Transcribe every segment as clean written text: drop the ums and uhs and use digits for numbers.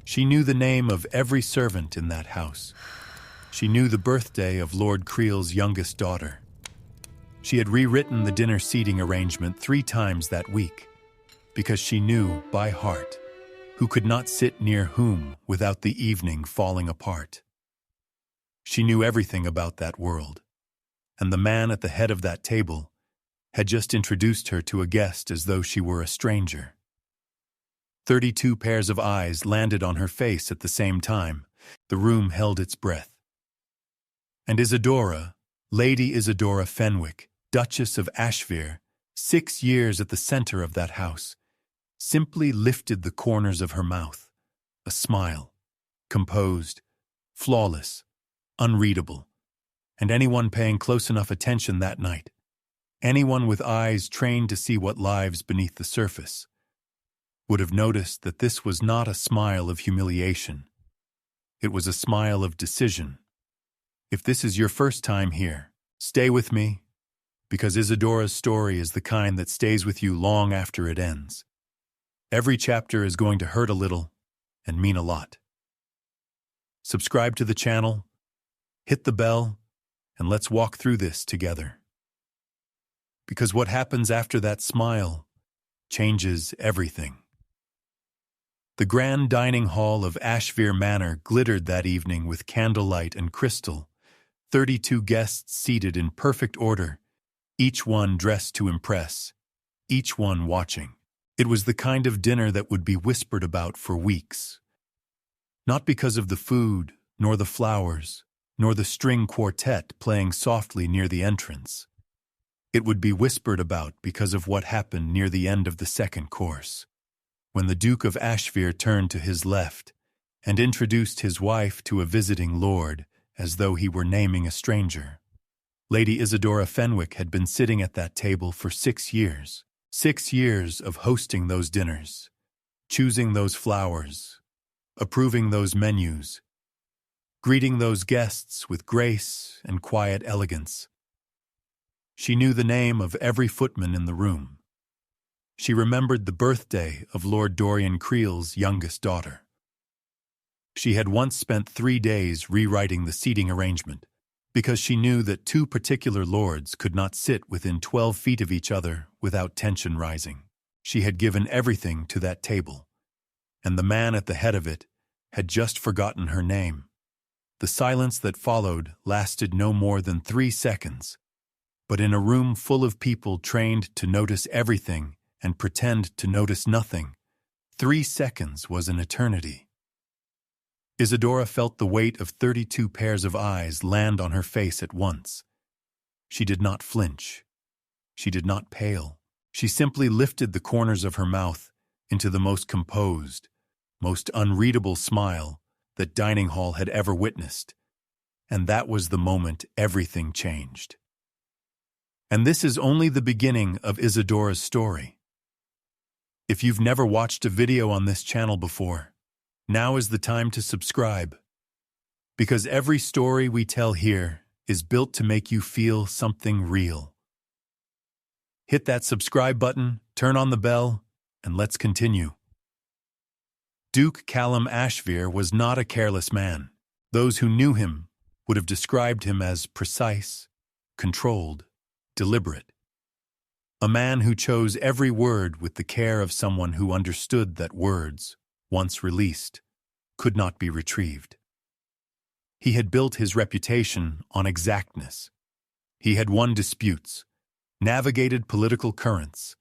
She knew the name of every servant in that house. She knew the birthday of Lord Creel's youngest daughter. She had rewritten the dinner seating arrangement 3 times that week, because she knew, by heart, who could not sit near whom without the evening falling apart. She knew everything about that world, and the man at the head of that table had just introduced her to a guest as though she were a stranger. 32 pairs of eyes landed on her face at the same time. The room held its breath. And Isidora, Lady Isadora Fenwick, Duchess of Ashvere, 6 years at the center of that house, simply lifted the corners of her mouth, a smile, composed, flawless, unreadable, and anyone paying close enough attention that night, anyone with eyes trained to see what lies beneath the surface, would have noticed that this was not a smile of humiliation. It was a smile of decision. If this is your first time here, stay with me, because Isidora's story is the kind that stays with you long after it ends. Every chapter is going to hurt a little and mean a lot. Subscribe to the channel, hit the bell, and let's walk through this together. Because what happens after that smile changes everything. The grand dining hall of Ashvere Manor glittered that evening with candlelight and crystal, 32 guests seated in perfect order, each one dressed to impress, each one watching. It was the kind of dinner that would be whispered about for weeks. Not because of the food, nor the flowers, nor the string quartet playing softly near the entrance. It would be whispered about because of what happened near the end of the second course, when the Duke of Ashvere turned to his left and introduced his wife to a visiting lord as though he were naming a stranger. Lady Isadora Fenwick had been sitting at that table for 6 years. 6 years of hosting those dinners, choosing those flowers, approving those menus, greeting those guests with grace and quiet elegance. She knew the name of every footman in the room. She remembered the birthday of Lord Dorian Creel's youngest daughter. She had once spent 3 days rewriting the seating arrangement, because she knew that 2 particular lords could not sit within 12 feet of each other without tension rising. She had given everything to that table, and the man at the head of it had just forgotten her name. The silence that followed lasted no more than 3 seconds, but in a room full of people trained to notice everything and pretend to notice nothing, 3 seconds was an eternity. Isidora felt the weight of 32 pairs of eyes land on her face at once. She did not flinch. She did not pale. She simply lifted the corners of her mouth into the most composed, most unreadable smile that dining hall had ever witnessed. And that was the moment everything changed. And this is only the beginning of Isidora's story. If you've never watched a video on this channel before, now is the time to subscribe, because every story we tell here is built to make you feel something real. Hit that subscribe button, turn on the bell, and let's continue. Duke Callum Ashvere was not a careless man. Those who knew him would have described him as precise, controlled, deliberate. A man who chose every word with the care of someone who understood that words, once released, could not be retrieved. He had built his reputation on exactness. He had won disputes, navigated political currents,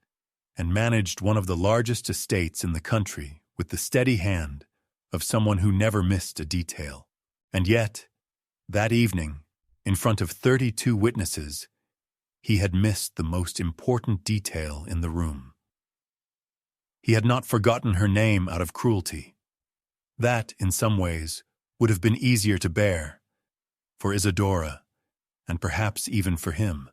and managed one of the largest estates in the country with the steady hand of someone who never missed a detail. And yet, that evening, in front of 32 witnesses, he had missed the most important detail in the room. He had not forgotten her name out of cruelty. That, in some ways, would have been easier to bear, for Isidora, and perhaps even for him.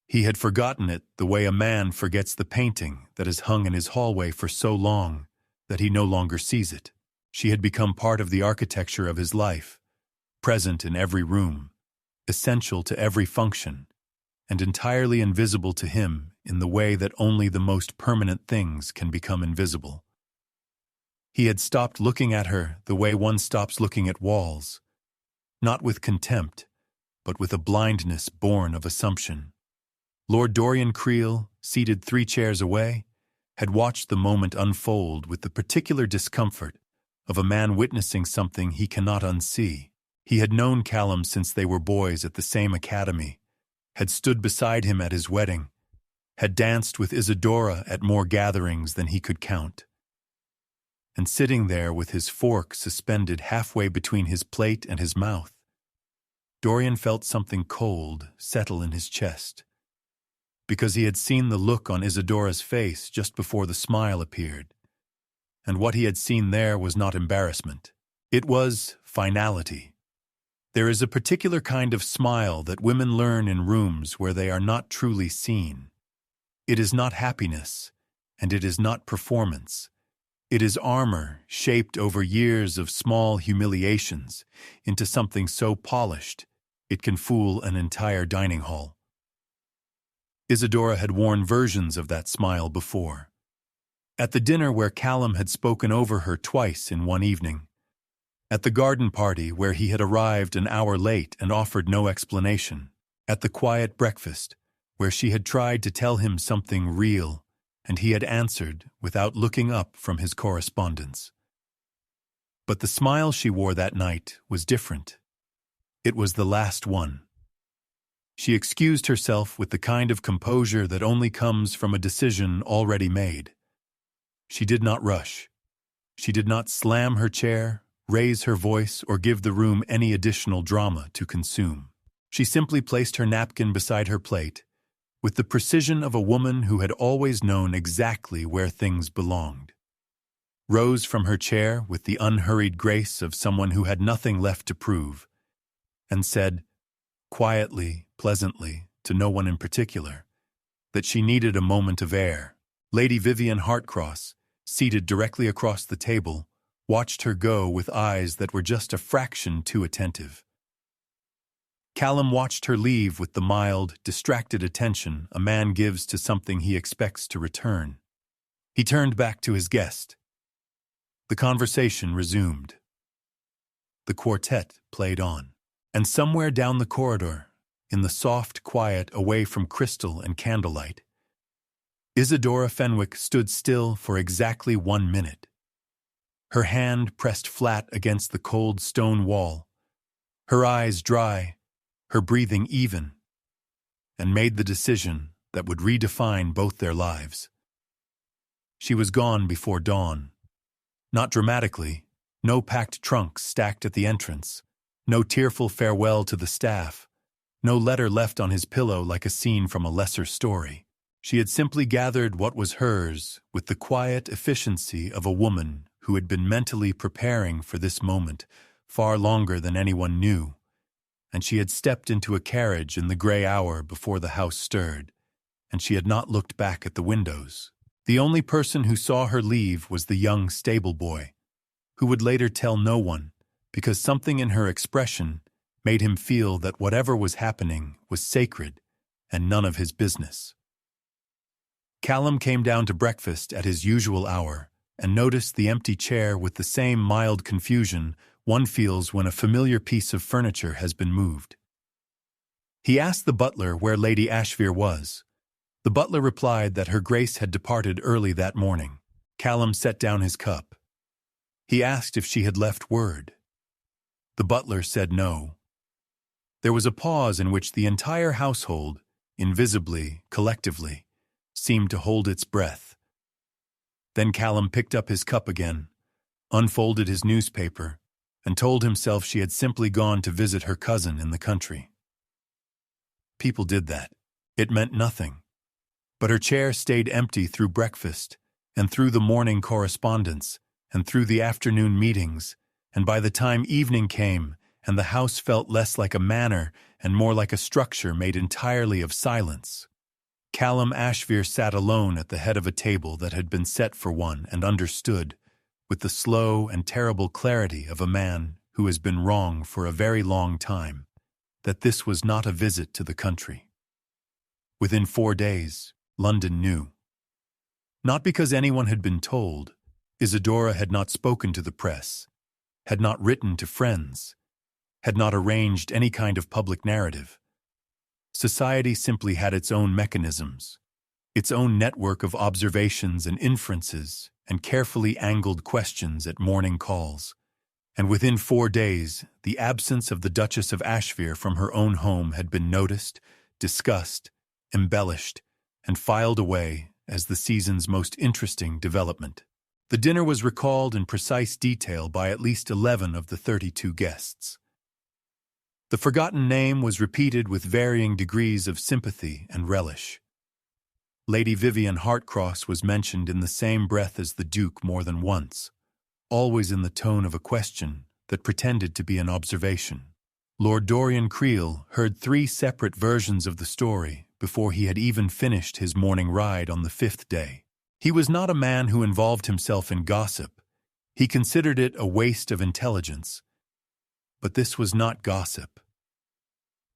He had forgotten it the way a man forgets the painting that has hung in his hallway for so long that he no longer sees it. She had become part of the architecture of his life, present in every room, essential to every function, and entirely invisible to him in the way that only the most permanent things can become invisible. He had stopped looking at her the way one stops looking at walls, not with contempt, but with a blindness born of assumption. Lord Dorian Creel, seated 3 chairs away, had watched the moment unfold with the particular discomfort of a man witnessing something he cannot unsee. He had known Callum since they were boys at the same academy, had stood beside him at his wedding, had danced with Isidora at more gatherings than he could count. And sitting there with his fork suspended halfway between his plate and his mouth, Dorian felt something cold settle in his chest, because he had seen the look on Isidora's face just before the smile appeared, and what he had seen there was not embarrassment. It was finality. There is a particular kind of smile that women learn in rooms where they are not truly seen. It is not happiness, and it is not performance. It is armor shaped over years of small humiliations into something so polished it can fool an entire dining hall. Isidora had worn versions of that smile before. At the dinner where Callum had spoken over her twice in one evening. At the garden party where he had arrived an hour late and offered no explanation. At the quiet breakfast where she had tried to tell him something real and he had answered without looking up from his correspondence. But the smile she wore that night was different. It was the last one. She excused herself with the kind of composure that only comes from a decision already made. She did not rush. She did not slam her chair, raise her voice, or give the room any additional drama to consume. She simply placed her napkin beside her plate, with the precision of a woman who had always known exactly where things belonged, rose from her chair with the unhurried grace of someone who had nothing left to prove, and said, quietly, pleasantly, to no one in particular, that she needed a moment of air. Lady Vivienne Hartcross, seated directly across the table, watched her go with eyes that were just a fraction too attentive. Callum watched her leave with the mild, distracted attention a man gives to something he expects to return. He turned back to his guest. The conversation resumed. The quartet played on. And somewhere down the corridor, in the soft quiet away from crystal and candlelight, Isidora Fenwick stood still for exactly 1 minute. Her hand pressed flat against the cold stone wall, her eyes dry, her breathing even, and made the decision that would redefine both their lives. She was gone before dawn. Not dramatically, no packed trunks stacked at the entrance, no tearful farewell to the staff, no letter left on his pillow like a scene from a lesser story. She had simply gathered what was hers with the quiet efficiency of a woman who had been mentally preparing for this moment far longer than anyone knew, and she had stepped into a carriage in the gray hour before the house stirred, and she had not looked back at the windows. The only person who saw her leave was the young stable boy, who would later tell no one, because something in her expression made him feel that whatever was happening was sacred and none of his business. Callum came down to breakfast at his usual hour and noticed the empty chair with the same mild confusion one feels when a familiar piece of furniture has been moved. He asked the butler where Lady Ashvere was. The butler replied that her grace had departed early that morning. Callum set down his cup. He asked if she had left word. The butler said no. There was a pause in which the entire household, invisibly, collectively, seemed to hold its breath. Then Callum picked up his cup again, unfolded his newspaper, and told himself she had simply gone to visit her cousin in the country. People did that. It meant nothing. But her chair stayed empty through breakfast, and through the morning correspondence, and through the afternoon meetings, and by the time evening came, and the house felt less like a manor and more like a structure made entirely of silence, Callum Ashvere sat alone at the head of a table that had been set for one and understood, with the slow and terrible clarity of a man who has been wrong for a very long time, that this was not a visit to the country. Within 4 days, London knew. Not because anyone had been told, Isidora had not spoken to the press, had not written to friends, had not arranged any kind of public narrative. Society simply had its own mechanisms, its own network of observations and inferences and carefully angled questions at morning calls. And within 4 days, the absence of the Duchess of Ashvere from her own home had been noticed, discussed, embellished, and filed away as the season's most interesting development. The dinner was recalled in precise detail by at least 11 of the 32 guests. The forgotten name was repeated with varying degrees of sympathy and relish. Lady Vivienne Hartcross was mentioned in the same breath as the Duke more than once, always in the tone of a question that pretended to be an observation. Lord Dorian Creel heard 3 separate versions of the story before he had even finished his morning ride on the 5th day. He was not a man who involved himself in gossip. He considered it a waste of intelligence. But this was not gossip.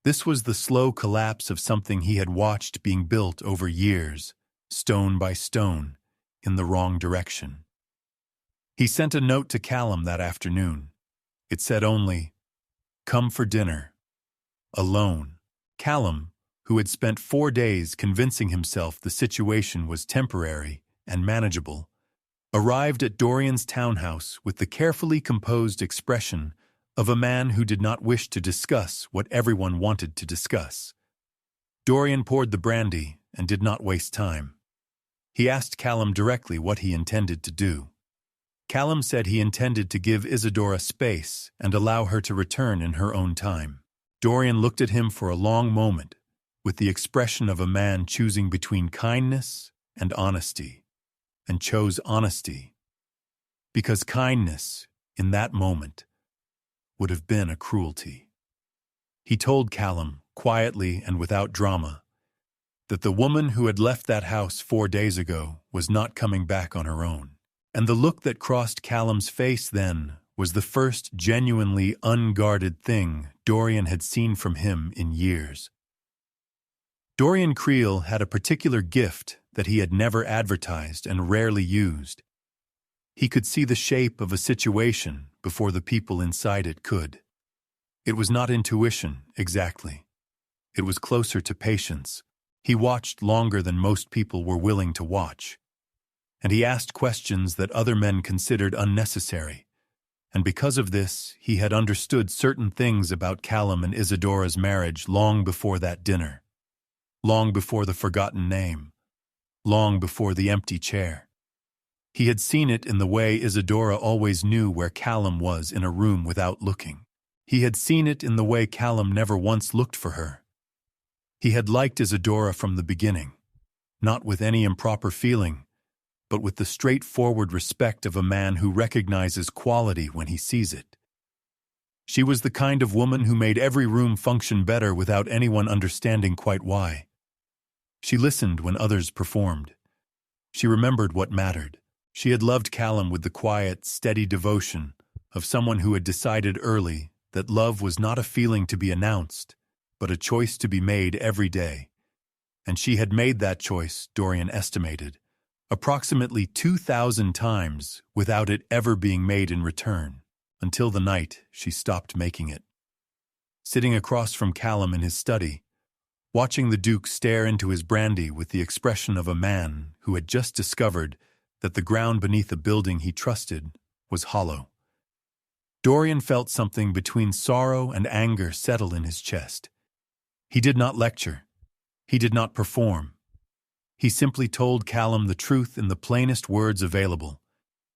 This was the slow collapse of something he had watched being built over years, stone by stone, in the wrong direction. He sent a note to Callum that afternoon. It said only, "Come for dinner." Alone. Callum, who had spent 4 days convincing himself the situation was temporary and manageable, arrived at Dorian's townhouse with the carefully composed expression of a man who did not wish to discuss what everyone wanted to discuss. Dorian poured the brandy and did not waste time. He asked Callum directly what he intended to do. Callum said he intended to give Isidora space and allow her to return in her own time. Dorian looked at him for a long moment, with the expression of a man choosing between kindness and honesty, and chose honesty, because kindness, in that moment, would have been a cruelty. He told Callum, quietly and without drama, that the woman who had left that house 4 days ago was not coming back on her own. And the look that crossed Callum's face then was the first genuinely unguarded thing Dorian had seen from him in years. Dorian Creel had a particular gift that he had never advertised and rarely used. He could see the shape of a situation before the people inside it could. It was not intuition, exactly. It was closer to patience. He watched longer than most people were willing to watch. And he asked questions that other men considered unnecessary. And because of this, he had understood certain things about Callum and Isidora's marriage long before that dinner, long before the forgotten name, long before the empty chair. He had seen it in the way Isidora always knew where Callum was in a room without looking. He had seen it in the way Callum never once looked for her. He had liked Isidora from the beginning, not with any improper feeling, but with the straightforward respect of a man who recognizes quality when he sees it. She was the kind of woman who made every room function better without anyone understanding quite why. She listened when others performed. She remembered what mattered. She had loved Callum with the quiet, steady devotion of someone who had decided early that love was not a feeling to be announced, but a choice to be made every day. And she had made that choice, Dorian estimated, approximately 2,000 times without it ever being made in return, until the night she stopped making it. Sitting across from Callum in his study, watching the Duke stare into his brandy with the expression of a man who had just discovered that the ground beneath the building he trusted was hollow, Dorian felt something between sorrow and anger settle in his chest. He did not lecture. He did not perform. He simply told Callum the truth in the plainest words available,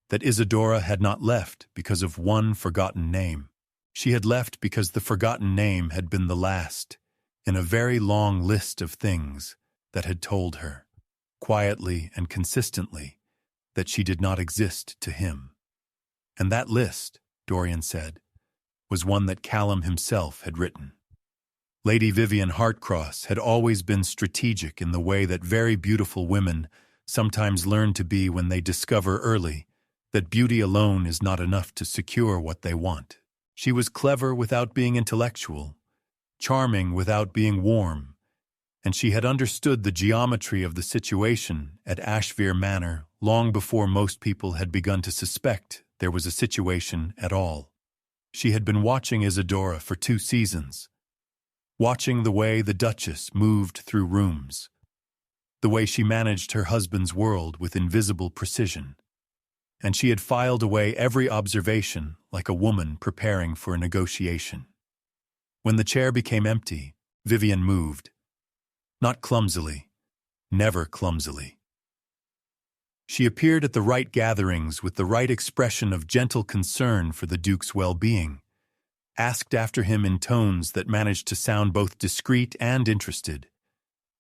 that Isidora had not left because of one forgotten name. She had left because the forgotten name had been the last in a very long list of things that had told her, quietly and consistently, that she did not exist to him. And that list, Dorian said, was one that Callum himself had written. Lady Vivienne Hartcross had always been strategic in the way that very beautiful women sometimes learn to be when they discover early that beauty alone is not enough to secure what they want. She was clever without being intellectual, charming without being warm, and she had understood the geometry of the situation at Ashvere Manor long before most people had begun to suspect there was a situation at all. She had been watching Isidora for 2 seasons, watching the way the Duchess moved through rooms, the way she managed her husband's world with invisible precision, and she had filed away every observation like a woman preparing for a negotiation. When the chair became empty, Vivien moved. Not clumsily, never clumsily. She appeared at the right gatherings with the right expression of gentle concern for the Duke's well-being, asked after him in tones that managed to sound both discreet and interested,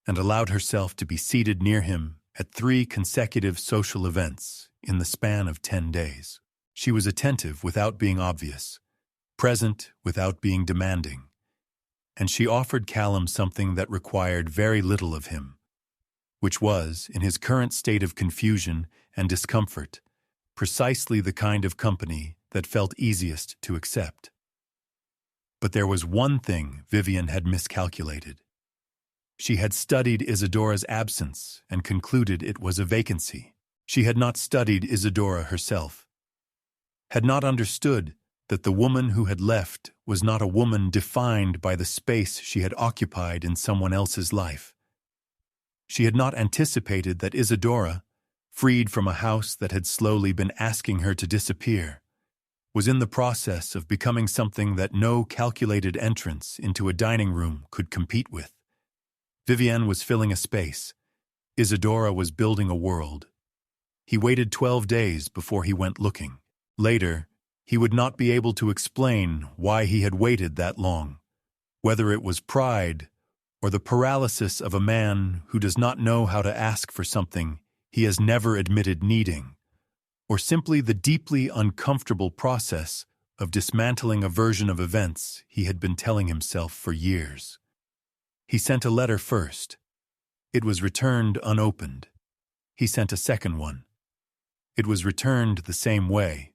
and allowed herself to be seated near him at 3 consecutive social events in the span of 10 days. She was attentive without being obvious, present without being demanding, and she offered Callum something that required very little of him, which was, in his current state of confusion and discomfort, precisely the kind of company that felt easiest to accept. But there was one thing Vivien had miscalculated. She had studied Isidora's absence and concluded it was a vacancy. She had not studied Isidora herself, had not understood that the woman who had left was not a woman defined by the space she had occupied in someone else's life. She had not anticipated that Isidora, freed from a house that had slowly been asking her to disappear, was in the process of becoming something that no calculated entrance into a dining room could compete with. Vivien was filling a space. Isidora was building a world. He waited 12 days before he went looking. Later, he would not be able to explain why he had waited that long, whether it was pride or the paralysis of a man who does not know how to ask for something he has never admitted needing, or simply the deeply uncomfortable process of dismantling a version of events he had been telling himself for years. He sent a letter first. It was returned unopened. He sent a second one. It was returned the same way,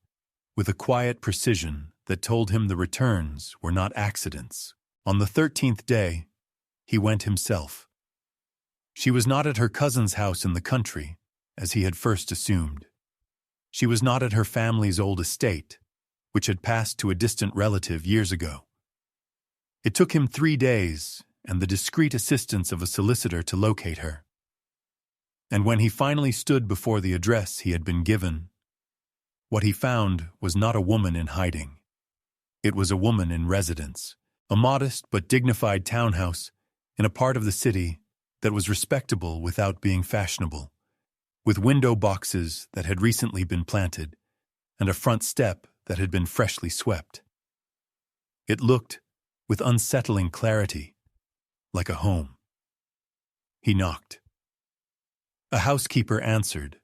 with a quiet precision that told him the returns were not accidents. On the 13th day, he went himself. She was not at her cousin's house in the country, as he had first assumed. She was not at her family's old estate, which had passed to a distant relative years ago. It took him 3 days and the discreet assistance of a solicitor to locate her. And when he finally stood before the address he had been given, what he found was not a woman in hiding. It was a woman in residence, a modest but dignified townhouse in a part of the city that was respectable without being fashionable, with window boxes that had recently been planted and a front step that had been freshly swept. It looked, with unsettling clarity, like a home. He knocked. A housekeeper answered,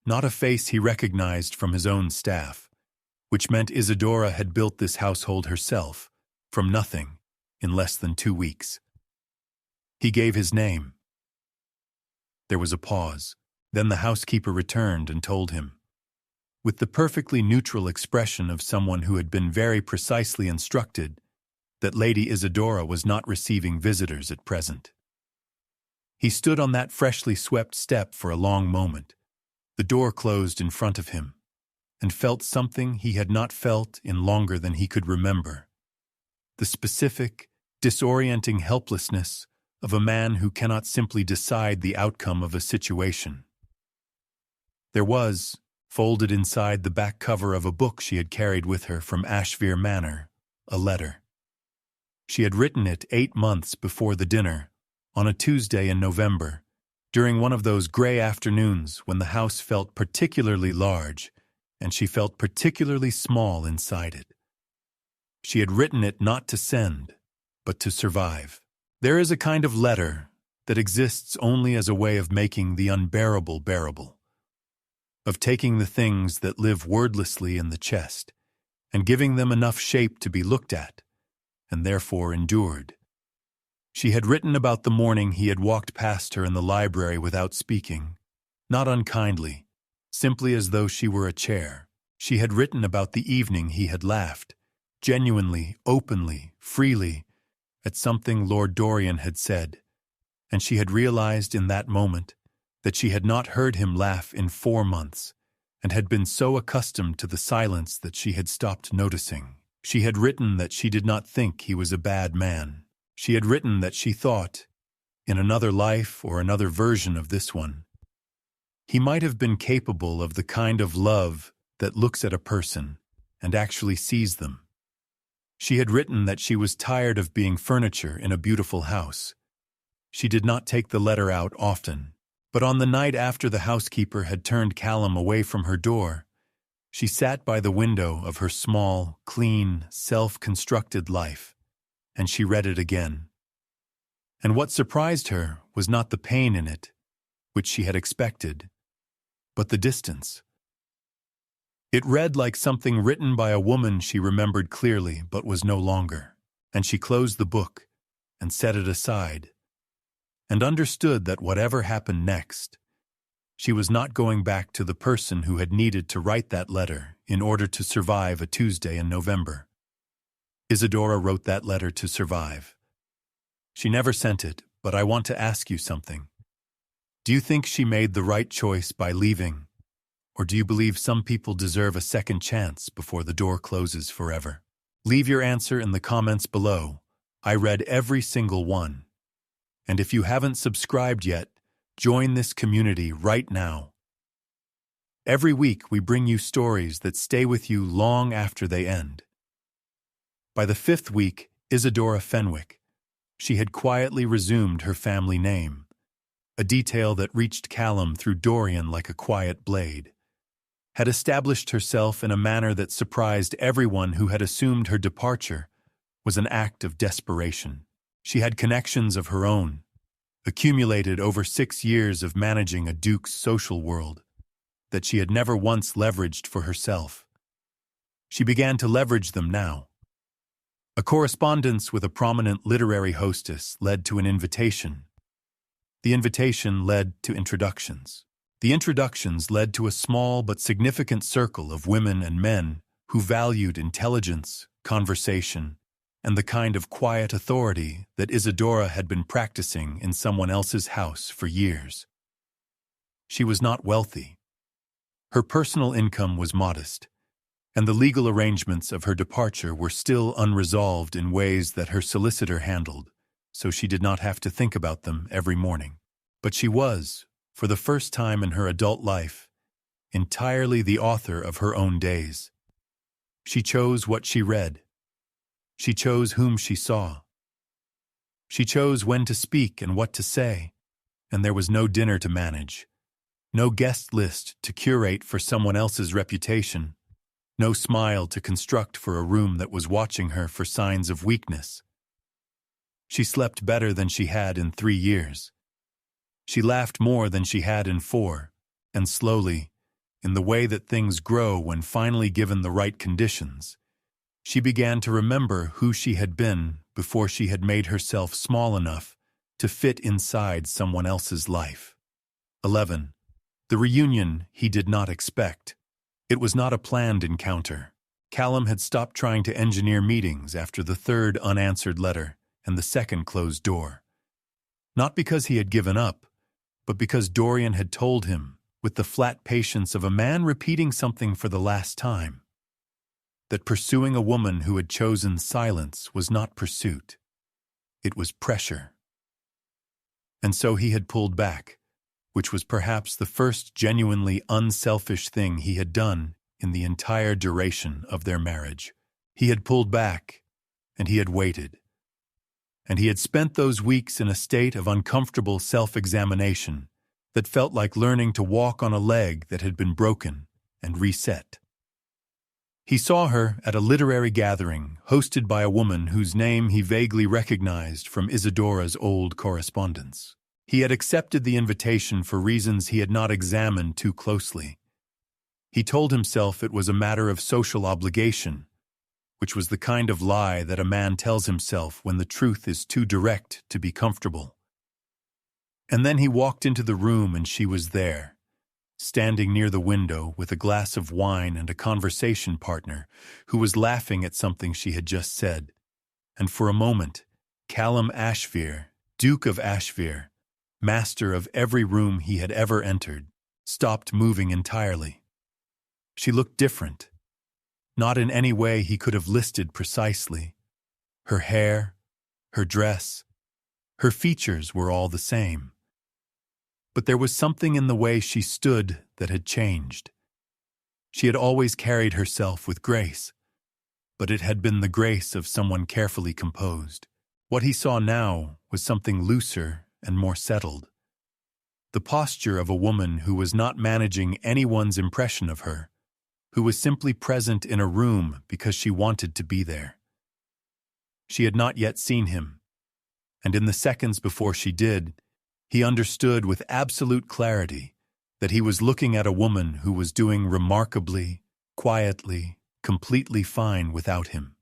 not a face he recognized from his own staff, which meant Isidora had built this household herself, from nothing, in less than 2 weeks. He gave his name. There was a pause. Then the housekeeper returned and told him, with the perfectly neutral expression of someone who had been very precisely instructed, that Lady Isadora was not receiving visitors at present. He stood on that freshly swept step for a long moment. The door closed in front of him, and felt something he had not felt in longer than he could remember. The specific, disorienting helplessness of a man who cannot simply decide the outcome of a situation. There was, folded inside the back cover of a book she had carried with her from Ashvere Manor, a letter. She had written it 8 months before the dinner, on a Tuesday in November, during one of those gray afternoons when the house felt particularly large and she felt particularly small inside it. She had written it not to send, but to survive. There is a kind of letter that exists only as a way of making the unbearable bearable, of taking the things that live wordlessly in the chest and giving them enough shape to be looked at, and therefore endured. She had written about the morning he had walked past her in the library without speaking, not unkindly, simply as though she were a chair. She had written about the evening he had laughed, genuinely, openly, freely, at something Lord Dorian had said, and she had realized in that moment that she had not heard him laugh in 4 months, and had been so accustomed to the silence that she had stopped noticing. She had written that she did not think he was a bad man. She had written that she thought, in another life or another version of this one, he might have been capable of the kind of love that looks at a person and actually sees them. She had written that she was tired of being furniture in a beautiful house. She did not take the letter out often, but on the night after the housekeeper had turned Callum away from her door, she sat by the window of her small, clean, self-constructed life, and she read it again. And what surprised her was not the pain in it, which she had expected, but the distance. It read like something written by a woman she remembered clearly but was no longer, and she closed the book and set it aside, and understood that whatever happened next, she was not going back to the person who had needed to write that letter in order to survive a Tuesday in November. Isidora wrote that letter to survive. She never sent it, but I want to ask you something. Do you think she made the right choice by leaving, or do you believe some people deserve a second chance before the door closes forever? Leave your answer in the comments below. I read every single one. And if you haven't subscribed yet, join this community right now. Every week we bring you stories that stay with you long after they end. By the 5th week, Isidora Fenwick, she had quietly resumed her family name, a detail that reached Callum through Dorian like a quiet blade, had established herself in a manner that surprised everyone who had assumed her departure was an act of desperation. She had connections of her own, accumulated over 6 years of managing a duke's social world, that she had never once leveraged for herself. She began to leverage them now. A correspondence with a prominent literary hostess led to an invitation. The invitation led to introductions. The introductions led to a small but significant circle of women and men who valued intelligence, conversation, and the kind of quiet authority that Isidora had been practicing in someone else's house for years. She was not wealthy. Her personal income was modest, and the legal arrangements of her departure were still unresolved in ways that her solicitor handled, so she did not have to think about them every morning. But she was, for the first time in her adult life, entirely the author of her own days. She chose what she read. She chose whom she saw. She chose when to speak and what to say, and there was no dinner to manage, no guest list to curate for someone else's reputation, no smile to construct for a room that was watching her for signs of weakness. She slept better than she had in 3 years. She laughed more than she had in 4, and slowly, in the way that things grow when finally given the right conditions, she began to remember who she had been before she had made herself small enough to fit inside someone else's life. 11. The reunion he did not expect. It was not a planned encounter. Callum had stopped trying to engineer meetings after the 3rd unanswered letter and the 2nd closed door. Not because he had given up, but because Dorian had told him, with the flat patience of a man repeating something for the last time, that pursuing a woman who had chosen silence was not pursuit. It was pressure. And so he had pulled back, which was perhaps the first genuinely unselfish thing he had done in the entire duration of their marriage. He had pulled back, and he had waited. And he had spent those weeks in a state of uncomfortable self-examination that felt like learning to walk on a leg that had been broken and reset. He saw her at a literary gathering hosted by a woman whose name he vaguely recognized from Isidora's old correspondence. He had accepted the invitation for reasons he had not examined too closely. He told himself it was a matter of social obligation, which was the kind of lie that a man tells himself when the truth is too direct to be comfortable. And then he walked into the room and she was there, standing near the window with a glass of wine and a conversation partner who was laughing at something she had just said. And for a moment, Callum Ashvere, Duke of Ashvere, master of every room he had ever entered, stopped moving entirely. She looked different, not in any way he could have listed precisely. Her hair, her dress, her features were all the same. But there was something in the way she stood that had changed. She had always carried herself with grace, but it had been the grace of someone carefully composed. What he saw now was something looser and more settled. The posture of a woman who was not managing anyone's impression of her, who was simply present in a room because she wanted to be there. She had not yet seen him, and in the seconds before she did, he understood with absolute clarity that he was looking at a woman who was doing remarkably, quietly, completely fine without him.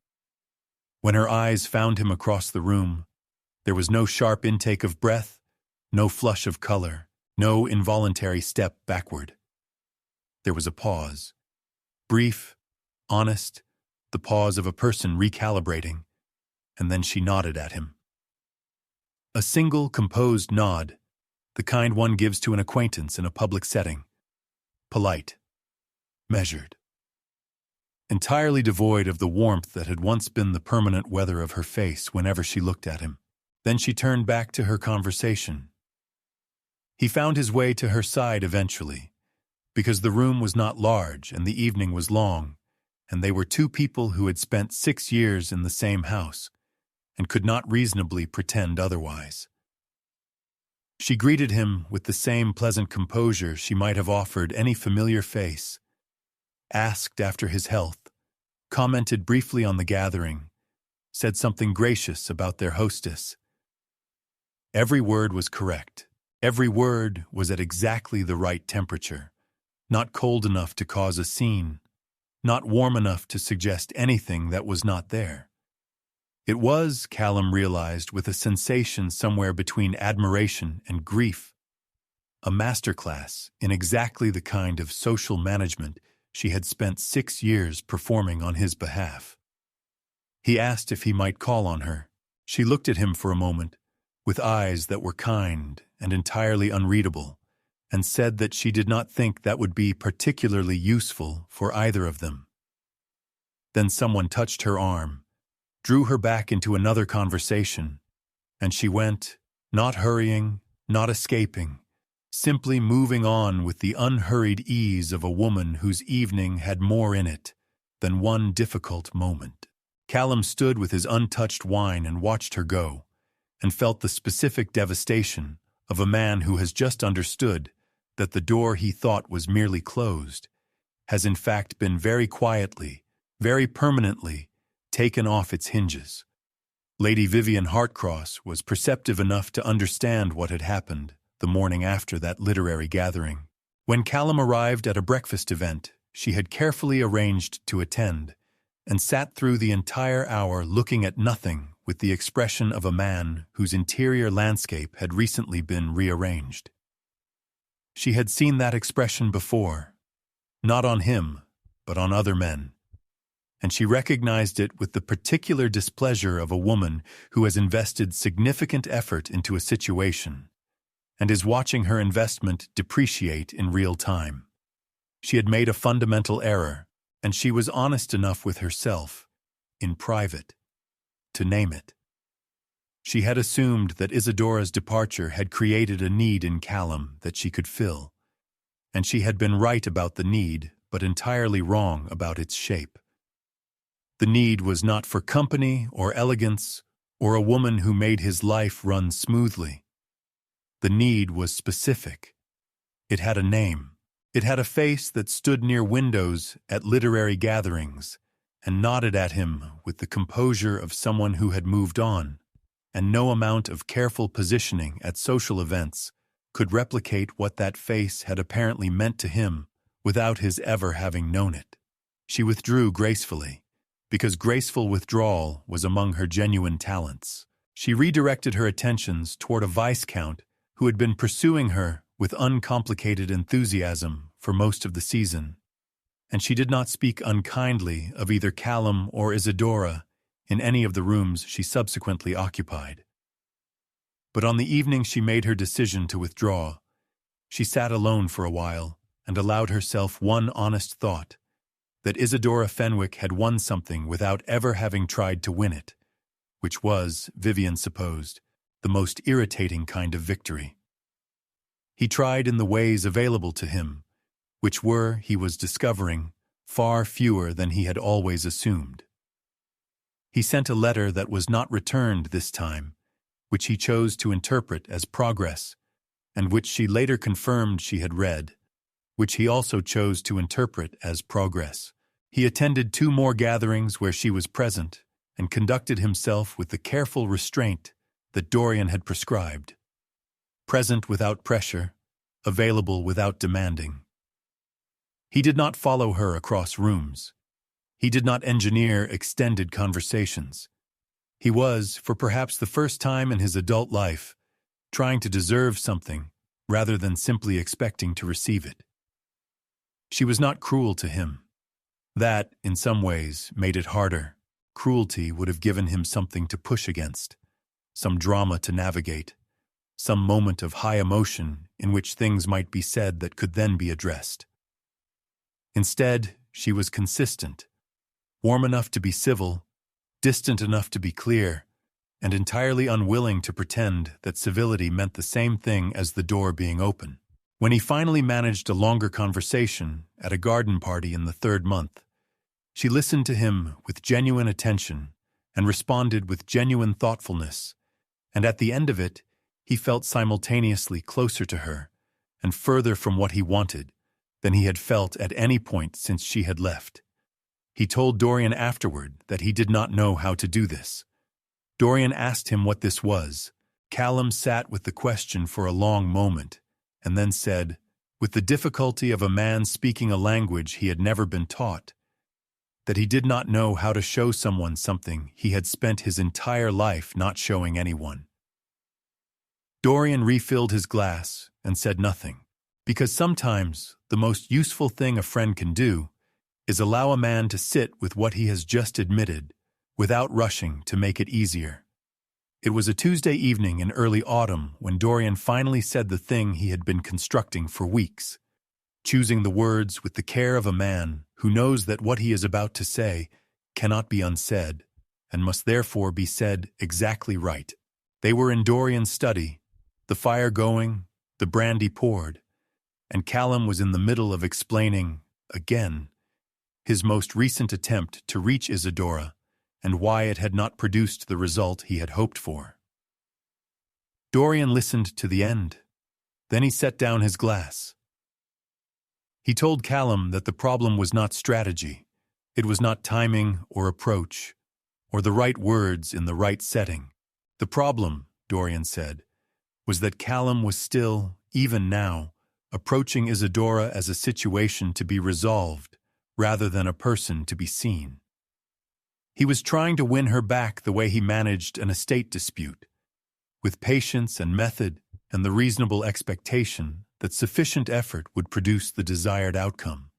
When her eyes found him across the room, there was no sharp intake of breath, no flush of color, no involuntary step backward. There was a pause, brief, honest, the pause of a person recalibrating, and then she nodded at him. A single, composed nod, the kind one gives to an acquaintance in a public setting. Polite, measured. Entirely devoid of the warmth that had once been the permanent weather of her face whenever she looked at him. Then she turned back to her conversation. He found his way to her side eventually, because the room was not large and the evening was long, and they were two people who had spent 6 years in the same house, and could not reasonably pretend otherwise. She greeted him with the same pleasant composure she might have offered any familiar face, asked after his health, commented briefly on the gathering, said something gracious about their hostess. Every word was correct. Every word was at exactly the right temperature, not cold enough to cause a scene, not warm enough to suggest anything that was not there. It was, Callum realized, with a sensation somewhere between admiration and grief, a masterclass in exactly the kind of social management she had spent 6 years performing on his behalf. He asked if he might call on her. She looked at him for a moment, with eyes that were kind and entirely unreadable, and said that she did not think that would be particularly useful for either of them. Then someone touched her arm, drew her back into another conversation, and she went, not hurrying, not escaping, simply moving on with the unhurried ease of a woman whose evening had more in it than one difficult moment. Callum stood with his untouched wine and watched her go, and felt the specific devastation of a man who has just understood that the door he thought was merely closed has in fact been very quietly, very permanently, taken off its hinges. Lady Vivienne Hartcross was perceptive enough to understand what had happened the morning after that literary gathering. When Callum arrived at a breakfast event she had carefully arranged to attend, and sat through the entire hour looking at nothing with the expression of a man whose interior landscape had recently been rearranged. She had seen that expression before, not on him, but on other men, and she recognized it with the particular displeasure of a woman who has invested significant effort into a situation and is watching her investment depreciate in real time. She had made a fundamental error, and she was honest enough with herself, in private, to name it. She had assumed that Isidora's departure had created a need in Callum that she could fill, and she had been right about the need, but entirely wrong about its shape. The need was not for company or elegance or a woman who made his life run smoothly. The need was specific. It had a name. It had a face that stood near windows at literary gatherings and nodded at him with the composure of someone who had moved on, and no amount of careful positioning at social events could replicate what that face had apparently meant to him without his ever having known it. She withdrew gracefully, because graceful withdrawal was among her genuine talents. She redirected her attentions toward a Viscount who had been pursuing her with uncomplicated enthusiasm for most of the season, and she did not speak unkindly of either Callum or Isidora in any of the rooms she subsequently occupied. But on the evening she made her decision to withdraw, she sat alone for a while and allowed herself one honest thought, that Isidora Fenwick had won something without ever having tried to win it, which was, Vivien supposed, the most irritating kind of victory. He tried in the ways available to him, which were, he was discovering, far fewer than he had always assumed. He sent a letter that was not returned this time, which he chose to interpret as progress, and which she later confirmed she had read, which he also chose to interpret as progress. He attended 2 more gatherings where she was present and conducted himself with the careful restraint that Dorian had prescribed. Present without pressure, available without demanding. He did not follow her across rooms. He did not engineer extended conversations. He was, for perhaps the first time in his adult life, trying to deserve something rather than simply expecting to receive it. She was not cruel to him. That, in some ways, made it harder. Cruelty would have given him something to push against, some drama to navigate, some moment of high emotion in which things might be said that could then be addressed. Instead, she was consistent, warm enough to be civil, distant enough to be clear, and entirely unwilling to pretend that civility meant the same thing as the door being open. When he finally managed a longer conversation at a garden party in the 3rd month, she listened to him with genuine attention and responded with genuine thoughtfulness, and at the end of it, he felt simultaneously closer to her and further from what he wanted than he had felt at any point since she had left. He told Dorian afterward that he did not know how to do this. Dorian asked him what this was. Callum sat with the question for a long moment, and then said, with the difficulty of a man speaking a language he had never been taught, that he did not know how to show someone something he had spent his entire life not showing anyone. Dorian refilled his glass and said nothing, because sometimes the most useful thing a friend can do is allow a man to sit with what he has just admitted without rushing to make it easier. It was a Tuesday evening in early autumn when Dorian finally said the thing he had been constructing for weeks, choosing the words with the care of a man who knows that what he is about to say cannot be unsaid and must therefore be said exactly right. They were in Dorian's study, the fire going, the brandy poured, and Callum was in the middle of explaining, again, his most recent attempt to reach Isidora and why it had not produced the result he had hoped for. Dorian listened to the end. Then he set down his glass. He told Callum that the problem was not strategy. It was not timing or approach, or the right words in the right setting. The problem, Dorian said, was that Callum was still, even now, approaching Isidora as a situation to be resolved rather than a person to be seen. He was trying to win her back the way he managed an estate dispute, with patience and method and the reasonable expectation that sufficient effort would produce the desired outcome.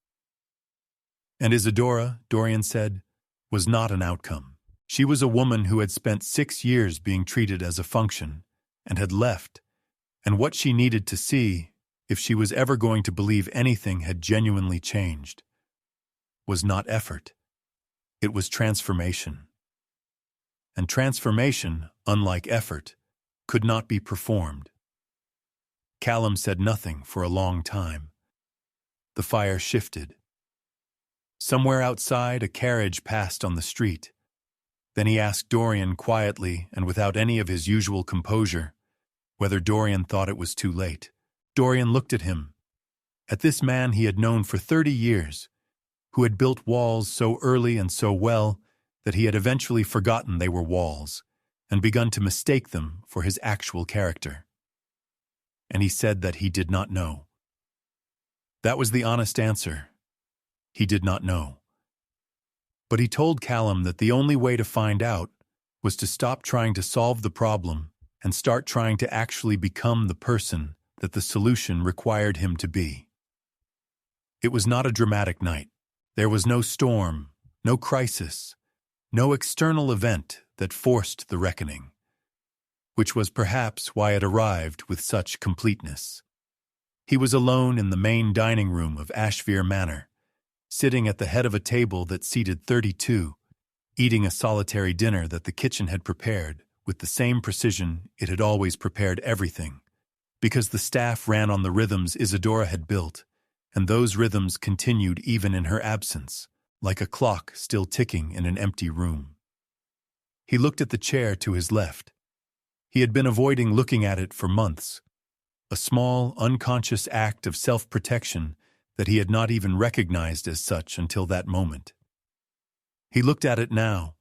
And Isidora, Dorian said, was not an outcome. She was a woman who had spent 6 years being treated as a function and had left, and what she needed to see, if she was ever going to believe anything had genuinely changed, was not effort. It was transformation. And transformation, unlike effort, could not be performed. Callum said nothing for a long time. The fire shifted. Somewhere outside, a carriage passed on the street. Then he asked Dorian quietly and without any of his usual composure whether Dorian thought it was too late. Dorian looked at him, at this man he had known for 30 years, who had built walls so early and so well that he had eventually forgotten they were walls and begun to mistake them for his actual character. And he said that he did not know. That was the honest answer. He did not know. But he told Callum that the only way to find out was to stop trying to solve the problem and start trying to actually become the person that the solution required him to be. It was not a dramatic night. There was no storm, no crisis, no external event that forced the reckoning. which was perhaps why it arrived with such completeness. He was alone in the main dining room of Ashvere Manor, sitting at the head of a table that seated 32, eating a solitary dinner that the kitchen had prepared with the same precision it had always prepared everything, because the staff ran on the rhythms Isidora had built, and those rhythms continued even in her absence, like a clock still ticking in an empty room. He looked at the chair to his left. He had been avoiding looking at it for months, a small, unconscious act of self-protection that he had not even recognized as such until that moment. He looked at it now,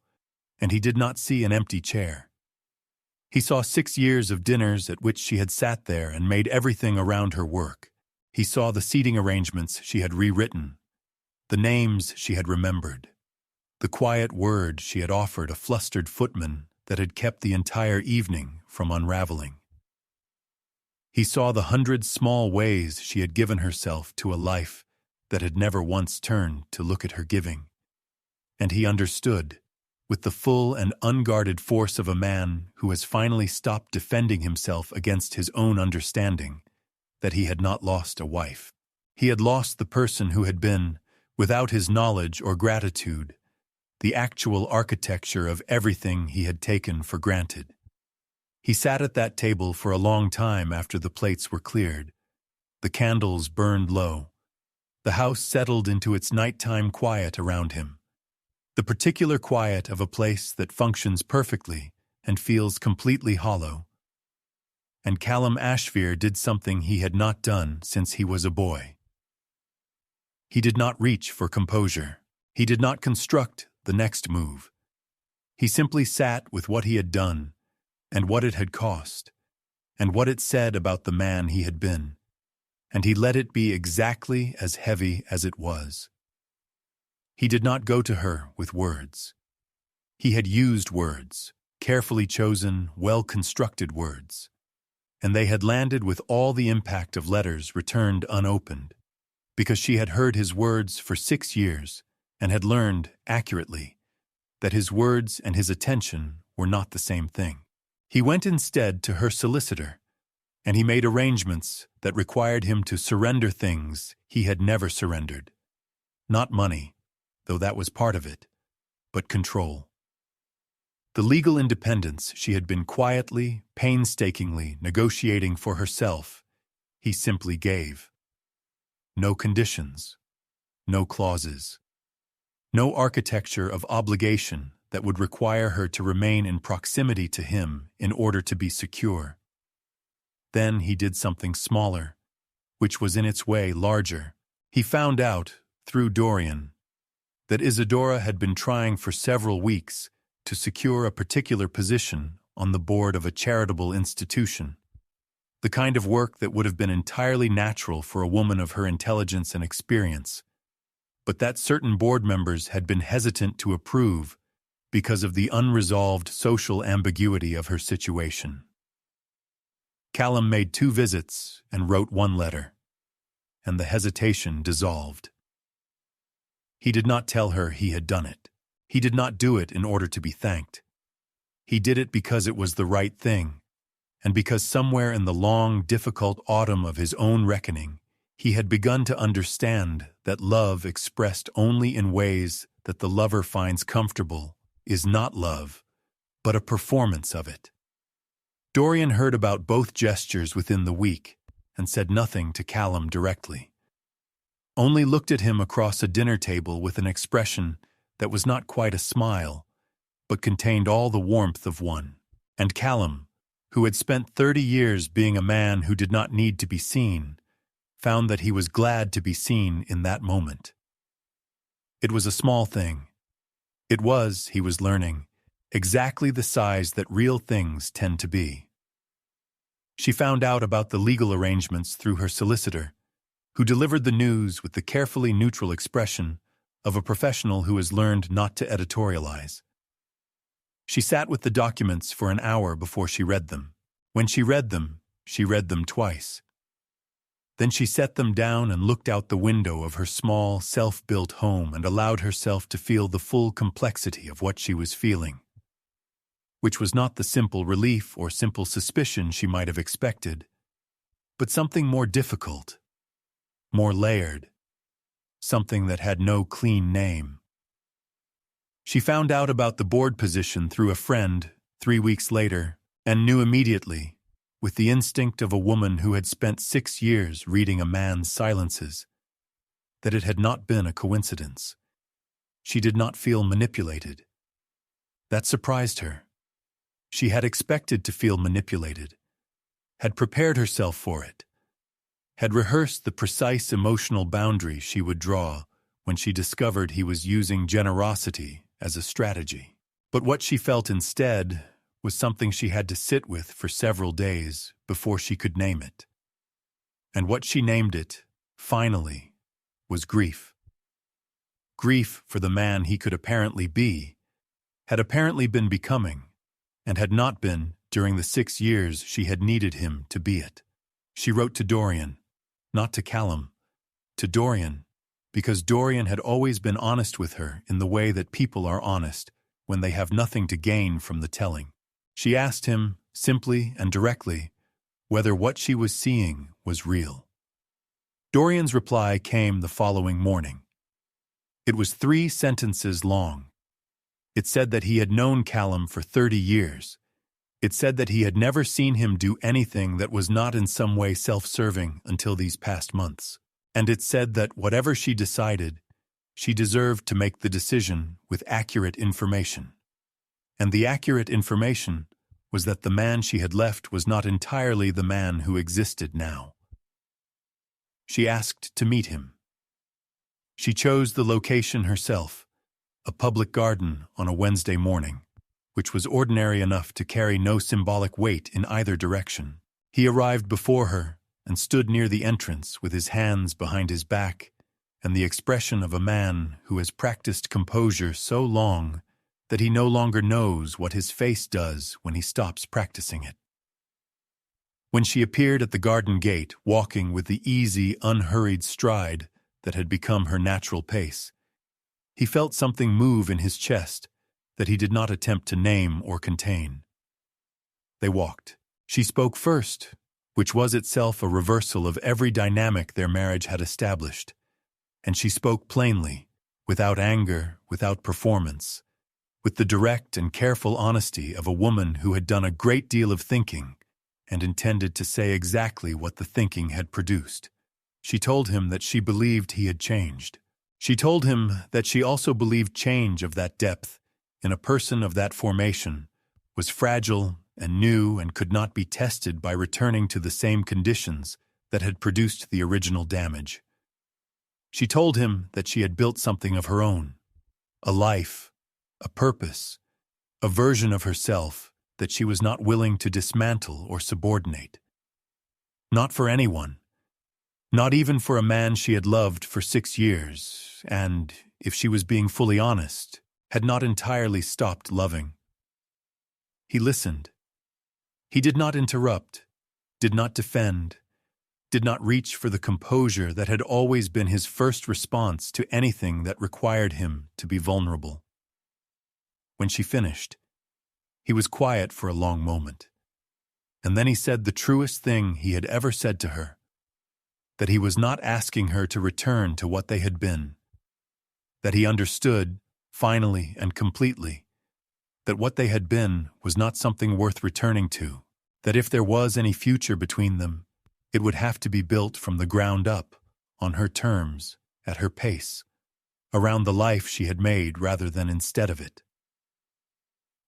and he did not see an empty chair. He saw 6 years of dinners at which she had sat there and made everything around her work. He saw the seating arrangements she had rewritten, the names she had remembered, the quiet word she had offered a flustered footman that had kept the entire evening from unraveling. He saw the 100 small ways she had given herself to a life that had never once turned to look at her giving. And he understood, with the full and unguarded force of a man who has finally stopped defending himself against his own understanding, that he had not lost a wife. He had lost the person who had been, without his knowledge or gratitude, the actual architecture of everything he had taken for granted. He sat at that table for a long time after the plates were cleared. The candles burned low. The house settled into its nighttime quiet around him, the particular quiet of a place that functions perfectly and feels completely hollow. And Callum Ashvere did something he had not done since he was a boy. He did not reach for composure. He did not construct the next move. He simply sat with what he had done, and what it had cost, and what it said about the man he had been, and he let it be exactly as heavy as it was. He did not go to her with words. He had used words, carefully chosen, well-constructed words, and they had landed with all the impact of letters returned unopened, because she had heard his words for 6 years and had learned, accurately, that his words and his attention were not the same thing. He went instead to her solicitor, and he made arrangements that required him to surrender things he had never surrendered. Not money, though that was part of it, but control. The legal independence she had been quietly, painstakingly negotiating for herself, he simply gave. No conditions, no clauses, no architecture of obligation that would require her to remain in proximity to him in order to be secure. Then he did something smaller, which was in its way larger. He found out, through Dorian, that Isidora had been trying for several weeks to secure a particular position on the board of a charitable institution, the kind of work that would have been entirely natural for a woman of her intelligence and experience, but that certain board members had been hesitant to approve because of the unresolved social ambiguity of her situation. Callum made 2 visits and wrote 1 letter, and the hesitation dissolved. He did not tell her he had done it. He did not do it in order to be thanked. He did it because it was the right thing, and because somewhere in the long, difficult autumn of his own reckoning, he had begun to understand that love expressed only in ways that the lover finds comfortable is not love, but a performance of it. Dorian heard about both gestures within the week and said nothing to Callum directly, only looked at him across a dinner table with an expression that was not quite a smile, but contained all the warmth of one. And Callum, who had spent 30 years being a man who did not need to be seen, found that he was glad to be seen in that moment. It was a small thing. It was, he was learning, exactly the size that real things tend to be. She found out about the legal arrangements through her solicitor, who delivered the news with the carefully neutral expression of a professional who has learned not to editorialize. She sat with the documents for an hour before she read them. When she read them twice. Then she set them down and looked out the window of her small, self-built home and allowed herself to feel the full complexity of what she was feeling. which was not the simple relief or simple suspicion she might have expected, but something more difficult, more layered, something that had no clean name. She found out about the board position through a friend 3 weeks later and knew immediately, with the instinct of a woman who had spent 6 years reading a man's silences, that it had not been a coincidence. She did not feel manipulated. That surprised her. She had expected to feel manipulated, had prepared herself for it, had rehearsed the precise emotional boundary she would draw when she discovered he was using generosity as a strategy. But what she felt instead was something she had to sit with for several days before she could name it. And what she named it, finally, was grief. Grief for the man he could apparently be, had apparently been becoming, and had not been during the 6 years she had needed him to be it. She wrote to Dorian, not to Callum, to Dorian, because Dorian had always been honest with her in the way that people are honest when they have nothing to gain from the telling. She asked him, simply and directly, whether what she was seeing was real. Dorian's reply came the following morning. It was 3 sentences long. It said that he had known Callum for 30 years. It said that he had never seen him do anything that was not in some way self-serving until these past months. And it said that whatever she decided, she deserved to make the decision with accurate information. And the accurate information was that the man she had left was not entirely the man who existed now. She asked to meet him. She chose the location herself, a public garden on a Wednesday morning, which was ordinary enough to carry no symbolic weight in either direction. He arrived before her and stood near the entrance with his hands behind his back and the expression of a man who has practiced composure so long that he no longer knows what his face does when he stops practicing it. When she appeared at the garden gate, walking with the easy, unhurried stride that had become her natural pace, he felt something move in his chest that he did not attempt to name or contain. They walked. She spoke first, which was itself a reversal of every dynamic their marriage had established, and she spoke plainly, without anger, without performance, with the direct and careful honesty of a woman who had done a great deal of thinking and intended to say exactly what the thinking had produced. She told him that she believed he had changed. She told him that she also believed change of that depth in a person of that formation was fragile and new and could not be tested by returning to the same conditions that had produced the original damage. She told him that she had built something of her own, a life, a purpose, a version of herself that she was not willing to dismantle or subordinate. Not for anyone, not even for a man she had loved for 6 years, and, if she was being fully honest, had not entirely stopped loving. He listened. He did not interrupt, did not defend, did not reach for the composure that had always been his first response to anything that required him to be vulnerable. When she finished, he was quiet for a long moment, and then he said the truest thing he had ever said to her, that he was not asking her to return to what they had been, that he understood, finally and completely, that what they had been was not something worth returning to, that if there was any future between them, it would have to be built from the ground up, on her terms, at her pace, around the life she had made rather than instead of it.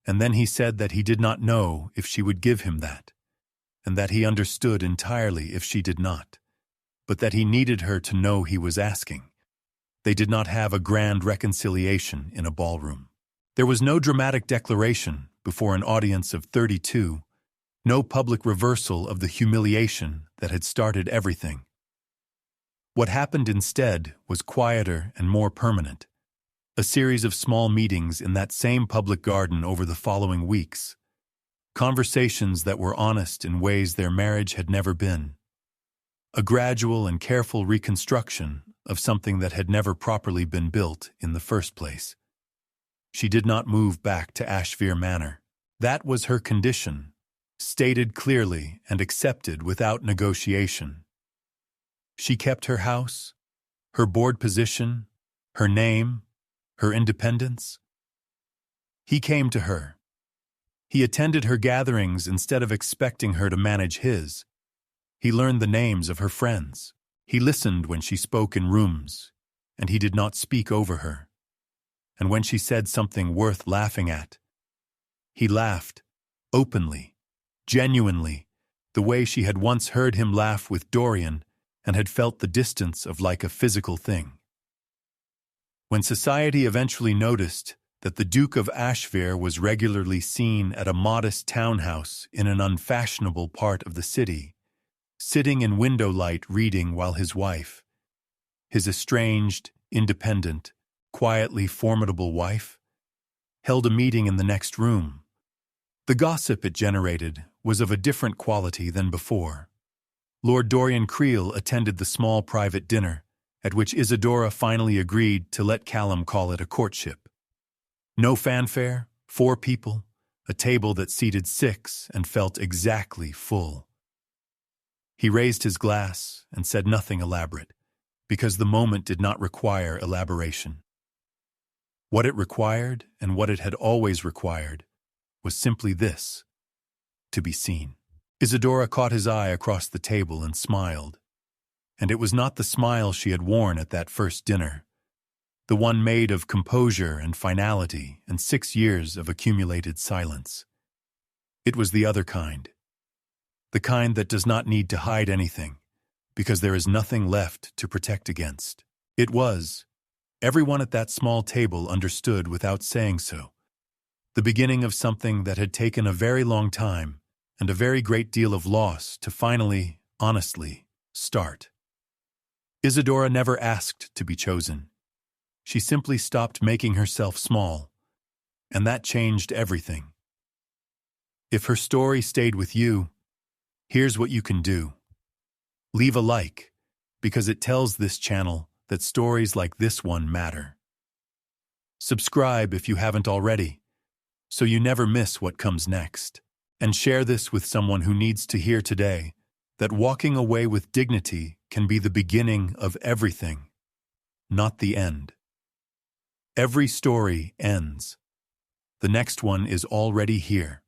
And then he said that he did not know if she would give him that, and that he understood entirely if she did not, but that he needed her to know he was asking. They did not have a grand reconciliation in a ballroom. There was no dramatic declaration before an audience of 32, no public reversal of the humiliation that had started everything. What happened instead was quieter and more permanent. A series of small meetings in that same public garden over the following weeks. Conversations that were honest in ways their marriage had never been. A gradual and careful reconstruction of something that had never properly been built in the first place. She did not move back to Ashvere Manor. That was her condition, stated clearly and accepted without negotiation. She kept her house, her board position, her name, her independence. He came to her. He attended her gatherings instead of expecting her to manage his. He learned the names of her friends. He listened when she spoke in rooms, and he did not speak over her. And when she said something worth laughing at, he laughed, openly, genuinely, the way she had once heard him laugh with Dorian and had felt the distance of like a physical thing. When society eventually noticed that the Duke of Ashvere was regularly seen at a modest townhouse in an unfashionable part of the city, sitting in window light reading while his wife, his estranged, independent, quietly formidable wife, held a meeting in the next room, the gossip it generated was of a different quality than before. Lord Dorian Creel attended the small private dinner, at which Isidora finally agreed to let Callum call it a courtship. No fanfare, 4 people, a table that seated 6 and felt exactly full. He raised his glass and said nothing elaborate, because the moment did not require elaboration. What it required, and what it had always required, was simply this: to be seen. Isidora caught his eye across the table and smiled. And it was not the smile she had worn at that first dinner, the one made of composure and finality and 6 years of accumulated silence. It was the other kind, the kind that does not need to hide anything, because there is nothing left to protect against. It was, everyone at that small table understood without saying so, the beginning of something that had taken a very long time and a very great deal of loss to finally, honestly, start. Isidora never asked to be chosen. She simply stopped making herself small, and that changed everything. If her story stayed with you, here's what you can do. Leave a like, because it tells this channel that stories like this one matter. Subscribe if you haven't already, so you never miss what comes next. And share this with someone who needs to hear today that walking away with dignity can be the beginning of everything, not the end. Every story ends. The next one is already here.